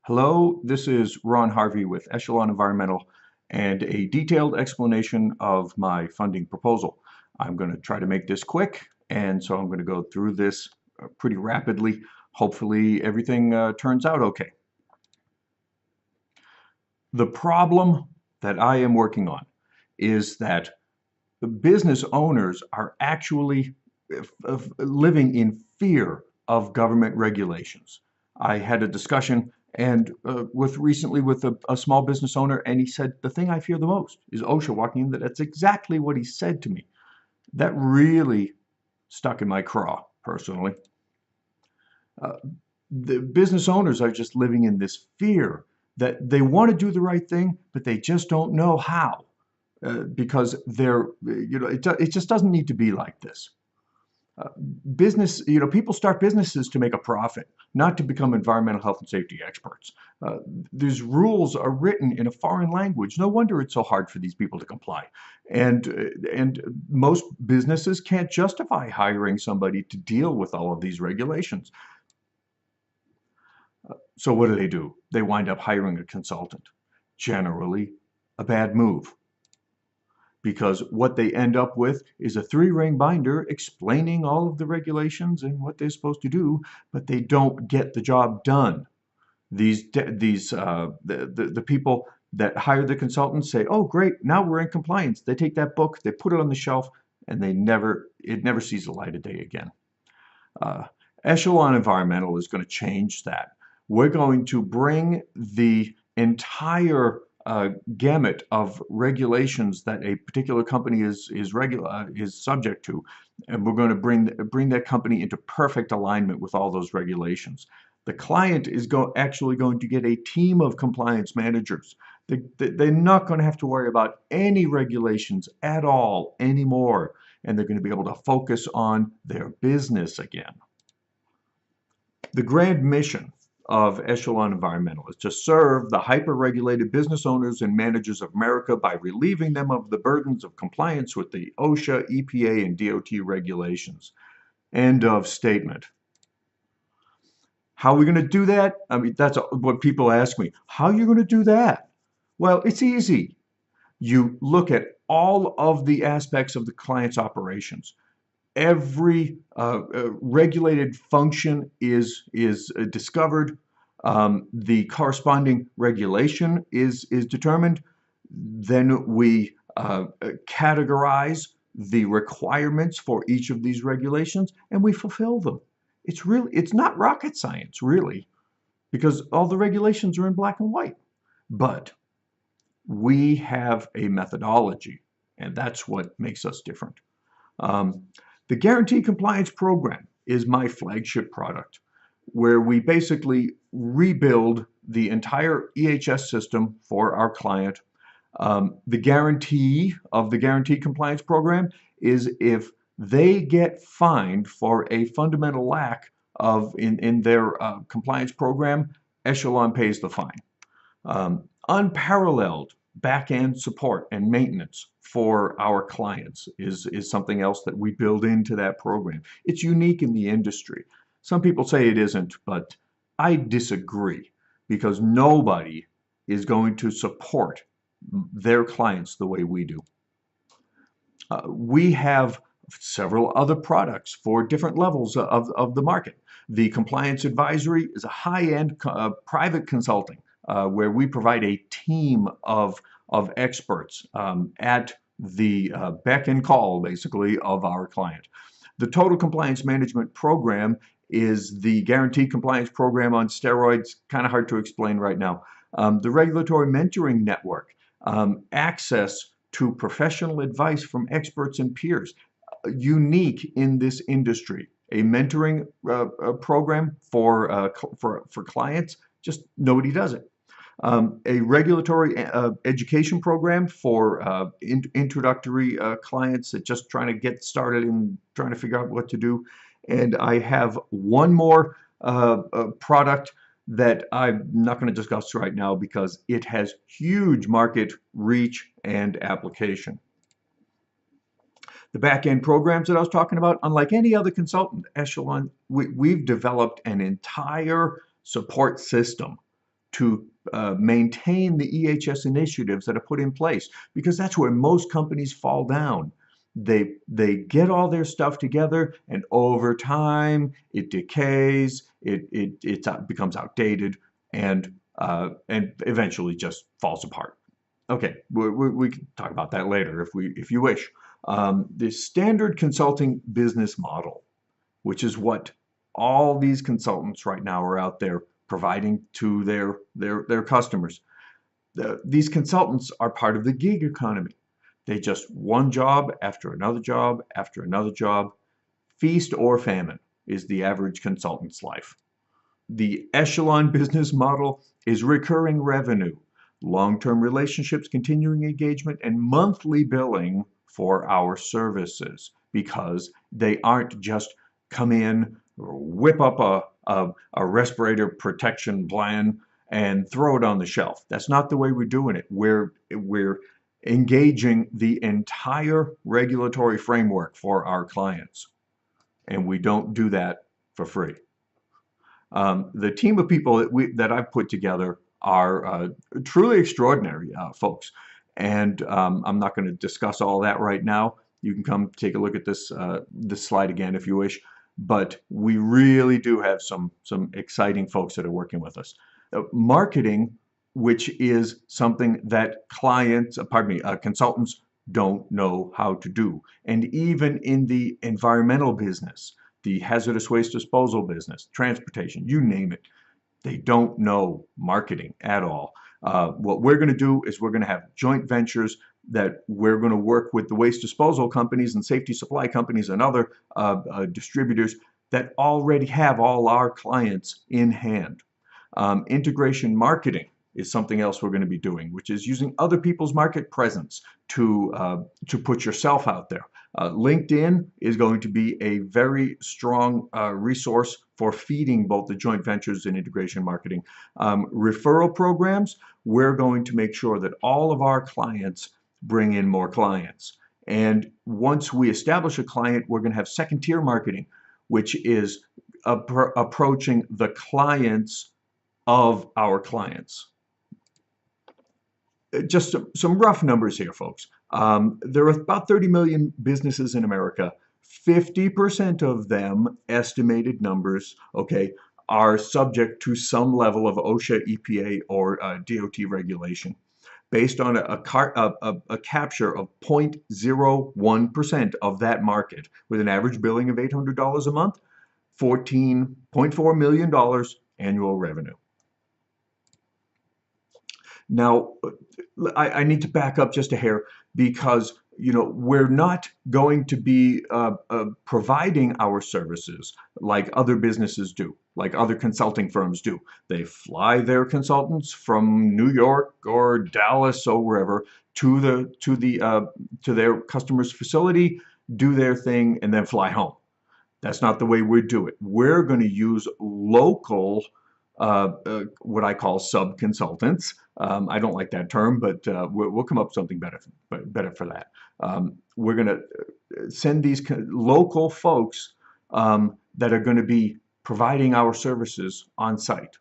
Hello, this is Ron Harvey with Echelon Environmental and a detailed explanation of my funding proposal. I'm going to try to make this quick, and so I'm going to go through this pretty rapidly. Hopefully everything turns out okay. The problem that I am working on is that the business owners are actually living in fear of government regulations. I had a discussion and recently with a small business owner, and he said the thing I fear the most is OSHA walking in. That's exactly what he said to me. That really stuck in my craw personally. Uh, the business owners are just living in this fear that they want to do the right thing, but they just don't know how because it just doesn't need to be like this. Uh, People start businesses to make a profit, not to become environmental health and safety experts. These rules are written in a foreign language. No wonder it's so hard for these people to comply. And most businesses can't justify hiring somebody to deal with all of these regulations. So what do? They wind up hiring a consultant. Generally, a bad move, because what they end up with is a three-ring binder explaining all of the regulations and what they're supposed to do, but they don't get the job done. The people that hire the consultants say, "Oh, great, now we're in compliance." They take that book, they put it on the shelf, and it never sees the light of day again. Uh, Echelon Environmental is going to change that. We're going to bring the entire gamut of regulations that a particular company is subject to, and we're going to bring that company into perfect alignment with all those regulations. The client is actually going to get a team of compliance managers. They're not going to have to worry about any regulations at all anymore, and they're going to be able to focus on their business again. The grand mission of Echelon Environmental is to serve the hyper-regulated business owners and managers of America by relieving them of the burdens of compliance with the OSHA, EPA, and DOT regulations. End of statement. How are we going to do that? I mean, that's what people ask me. How are you going to do that? Well, it's easy. You look at all of the aspects of the client's operations. Every regulated function is discovered. The corresponding regulation is determined. determined. Then we categorize the requirements for each of these regulations, and we fulfill them. It's not rocket science, really, because all the regulations are in black and white. But we have a methodology, and that's what makes us different. Um, the Guaranteed Compliance Program is my flagship product, where we basically rebuild the entire EHS system for our client. The guarantee of the Guaranteed Compliance Program is if they get fined for a fundamental lack in their compliance program, Echelon pays the fine. Unparalleled back-end support and maintenance for our clients is something else that we build into that program. It's unique in the industry. Some people say it isn't, but I disagree, because nobody is going to support their clients the way we do. We have several other products for different levels of the market. The Compliance Advisory is a high-end private consulting where we provide a team of experts at the beck and call, basically, of our client. The Total Compliance Management Program is the Guaranteed Compliance Program on steroids, kind of hard to explain right now. The Regulatory Mentoring Network, access to professional advice from experts and peers, unique in this industry. A mentoring program for clients, just nobody does it. A regulatory education program for introductory clients that just trying to get started and trying to figure out what to do. And I have one more product that I'm not going to discuss right now because it has huge market reach and application. The back-end programs that I was talking about, unlike any other consultant, Echelon, we've developed an entire support system to maintain the EHS initiatives that are put in place, because that's where most companies fall down. They get all their stuff together, and over time it decays, it becomes outdated, and eventually just falls apart. Okay, we can talk about that later if you wish. The standard consulting business model, which is what all these consultants right now are out there providing to their customers. These consultants are part of the gig economy. They just one job after another job after another job. Feast or famine is the average consultant's life. The Echelon business model is recurring revenue, long-term relationships, continuing engagement, and monthly billing for our services, because they aren't just come in, whip up a respirator protection plan and throw it on the shelf. That's not the way we're doing it. We're engaging the entire regulatory framework for our clients, and we don't do that for free. The team of people that I've put together are truly extraordinary folks, and I'm not going to discuss all that right now. You can come take a look at this slide again if you wish, but we really do have some exciting folks that are working with us. Marketing, which is something that consultants don't know how to do, and even in the environmental business, the hazardous waste disposal business, transportation, you name it, they don't know marketing at all. What we're going to do is we're going to have joint ventures that we're going to work with the waste disposal companies and safety supply companies and other distributors that already have all our clients in hand. Integration marketing is something else we're going to be doing, which is using other people's market presence to put yourself out there. LinkedIn is going to be a very strong resource for feeding both the joint ventures and integration marketing. Referral programs, we're going to make sure that all of our clients bring in more clients. And once we establish a client, we're going to have second-tier marketing, which is approaching the clients of our clients. Just some rough numbers here, folks. There are about 30 million businesses in America. 50% of them, estimated numbers, okay, are subject to some level of OSHA, EPA, or DOT regulation, based on a capture of 0.01% of that market, with an average billing of $800 a month, $14.4 million annual revenue. Now, I need to back up just a hair, because we're not going to be providing our services like other businesses do, like other consulting firms do. They fly their consultants from New York or Dallas or wherever to their customer's facility, do their thing, and then fly home. That's not the way we do it. We're going to use local what I call sub-consultants. I don't like that term, but we'll come up with something better for that. We're going to send these local folks that are going to be providing our services on site.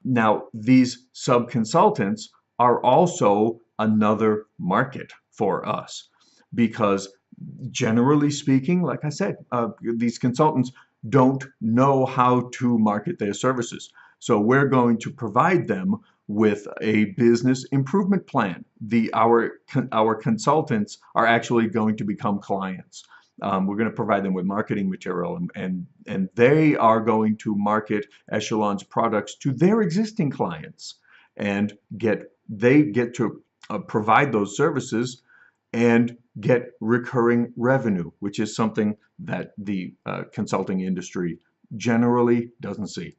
Now, these sub-consultants are also another market for us, because generally speaking, like I said, these consultants don't know how to market their services. So we're going to provide them with a business improvement plan. Our consultants are actually going to become clients. We're going to provide them with marketing material, and they are going to market Echelon's products to their existing clients, and they get to provide those services and get recurring revenue, which is something that the consulting industry generally doesn't see.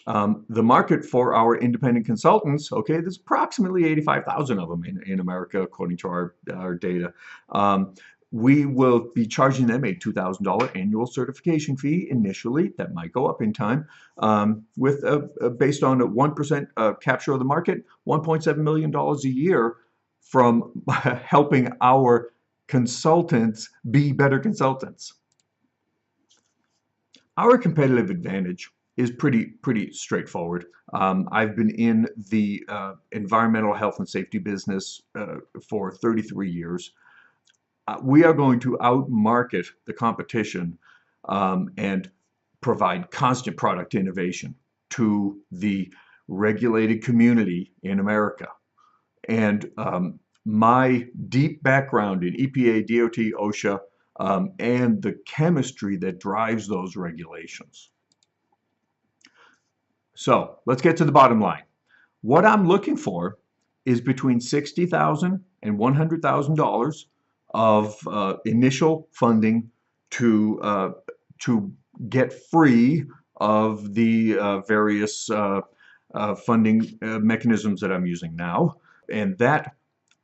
The market for our independent consultants, okay, there's approximately 85,000 of them in America, according to our data. We will be charging them a $2,000 annual certification fee initially. That might go up in time, with based on a 1% capture of the market, $1.7 million a year from helping our consultants be better consultants. Our competitive advantage is pretty straightforward. I've been in the environmental health and safety business for 33 years. We are going to outmarket the competition and provide constant product innovation to the regulated community in America. And my deep background in EPA, DOT, OSHA, and the chemistry that drives those regulations. So let's get to the bottom line. What I'm looking for is between $60,000 and $100,000 of initial funding to get free of the various funding mechanisms that I'm using now. And that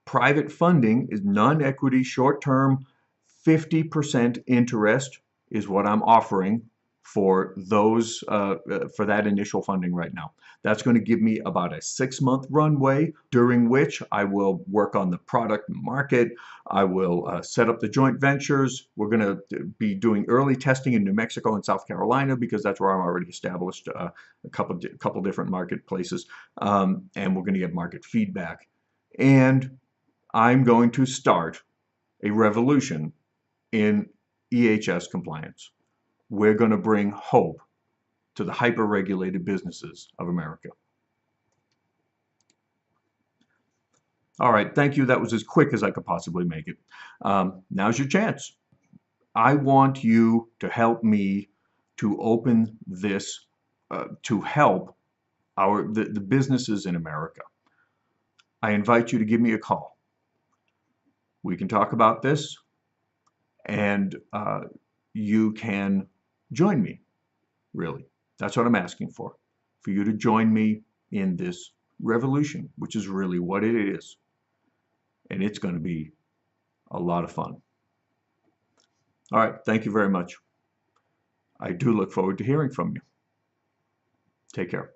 private funding is non-equity, short-term, 50% interest is what I'm offering for those for that initial funding right now. That's going to give me about a 6-month runway during which I will work on the product market. I will set up the joint ventures. We're going to be doing early testing in New Mexico and South Carolina because that's where I'm already established a couple different marketplaces, and we're going to get market feedback. And I'm going to start a revolution in EHS compliance. We're going to bring hope to the hyper-regulated businesses of America. All right, thank you. That was as quick as I could possibly make it. Now's your chance. I want you to help me to open this, to help the businesses in America. I invite you to give me a call. We can talk about this, and you can join me, really. That's what I'm asking for you to join me in this revolution, which is really what it is. And it's going to be a lot of fun. All right, thank you very much. I do look forward to hearing from you. Take care.